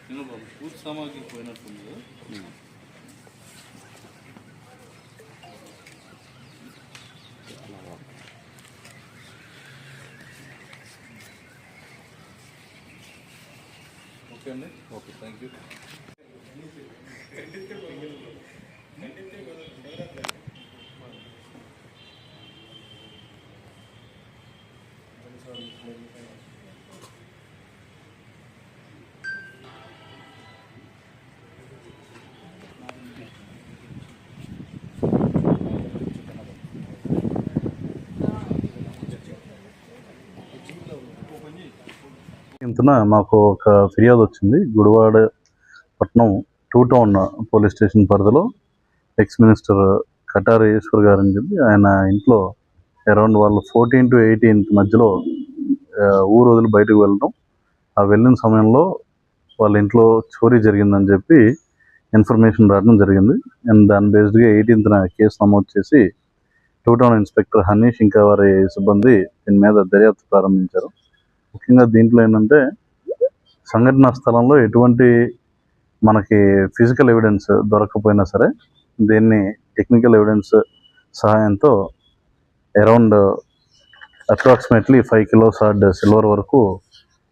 నేను పూజ సామాగ్రి పోయినట్టుంది కదా. ఓకే అండి, ఓకే, థ్యాంక్ యూ. ఇంతన మాకు ఒక ఫిర్యాదు వచ్చింది. గుడివాడ పట్నం 2 టౌన్ పోలీస్ స్టేషన్ పరిధిలో ఎక్స్ మినిస్టర్ కటారి ఈశ్వర్ గారు అని చెప్పి ఆయన ఇంట్లో అరౌండ్ వాళ్ళు 14 to 18 మధ్యలో ఊరు వదిలి బయటకు వెళ్ళడం, ఆ వెళ్ళిన సమయంలో వాళ్ళ ఇంట్లో చోరీ జరిగిందని చెప్పి ఇన్ఫర్మేషన్ రావడం జరిగింది. అండ్ దాని బేస్డ్గా 18న కేసు నమోదు చేసి 2 టౌన్ ఇన్స్పెక్టర్ హనీష్ ఇంకా వారి సిబ్బంది దీని మీద దర్యాప్తు ప్రారంభించారు. ముఖ్యంగా దీంట్లో ఏంటంటే సంఘటనా స్థలంలో ఎటువంటి మనకి ఫిజికల్ ఎవిడెన్స్ దొరకకపోయినా సరే దీన్ని టెక్నికల్ ఎవిడెన్స్ సహాయంతో అరౌండ్ అప్రాక్సిమేట్లీ 5 kilos సిల్వర్ వరకు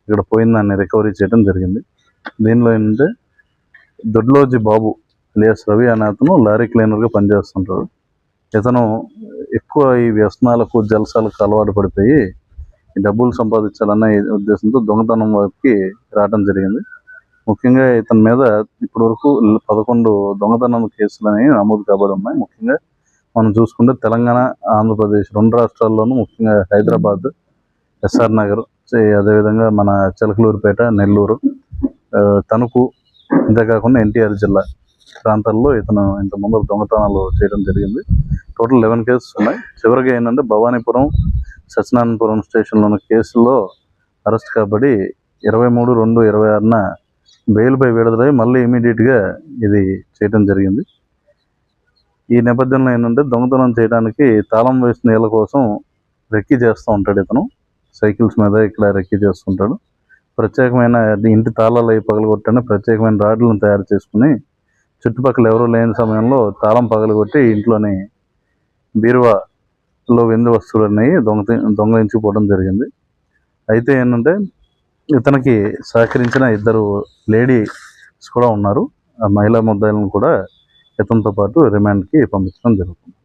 ఇక్కడ పోయిందాన్ని రికవరీ చేయడం జరిగింది. దీనిలో ఏంటంటే దొడ్లోజీ బాబు అలియాస్ రవి అనే అతను లారీ క్లీనర్గా పనిచేస్తుంటాడు. ఇతను ఎక్కువ ఈ వ్యసనాలకు జలసాలకు అలవాటు పడిపోయి డబ్బులు సంపాదించాలన్న ఉద్దేశంతో దొంగతనం వైపుకి రావడం జరిగింది. ముఖ్యంగా ఇతని మీద ఇప్పటి వరకు 11 దొంగతనం కేసులు అనేవి నమోదు కాబడి ఉన్నాయి. ముఖ్యంగా మనం చూసుకుంటే తెలంగాణ, ఆంధ్రప్రదేశ్ 2 రాష్ట్రాల్లోనూ, ముఖ్యంగా హైదరాబాద్, ఎస్ఆర్ నగర్, అదేవిధంగా మన చిలకలూరుపేట, నెల్లూరు, తణుకు, అంతేకాకుండా ఎన్టీఆర్ జిల్లా ప్రాంతాల్లో ఇతను ఇంతకుముందు దొంగతనాలు చేయడం జరిగింది. టోటల్ 11 కేసెస్ ఉన్నాయి. చివరిగా ఏంటంటే భవానీపురం, సత్యనారాయణపురం స్టేషన్లోని కేసుల్లో అరెస్ట్ కాబడి 23/2/26న బెయిల్పై విడుదలై మళ్ళీ ఇమీడియట్గా ఇది చేయడం జరిగింది. ఈ నేపథ్యంలో ఏంటంటే దొంగతనం చేయడానికి తాళం వేసిన నీళ్ళ కోసం రెక్కీ చేస్తూ ఉంటాడు. ఇతను సైకిల్స్ మీద ఇక్కడ రెక్కీ చేస్తుంటాడు. ప్రత్యేకమైన ఇంటి తాళాలు అవి పగలగొట్టడానికి ప్రత్యేకమైన రాడ్లను తయారు చేసుకుని చుట్టుపక్కల ఎవరూ లేని సమయంలో తాళం పగలగొట్టి ఇంట్లోని బీరువాలో వెండి వస్తువులు అనేవి దొంగలించిపోవడం జరిగింది. అయితే ఏంటంటే ఇతనికి సహకరించిన 2 లేడీస్ కూడా ఉన్నారు. ఆ మహిళా ముద్దాయిలను కూడా ఇతనితో పాటు రిమాండ్కి పంపించడం జరుగుతుంది.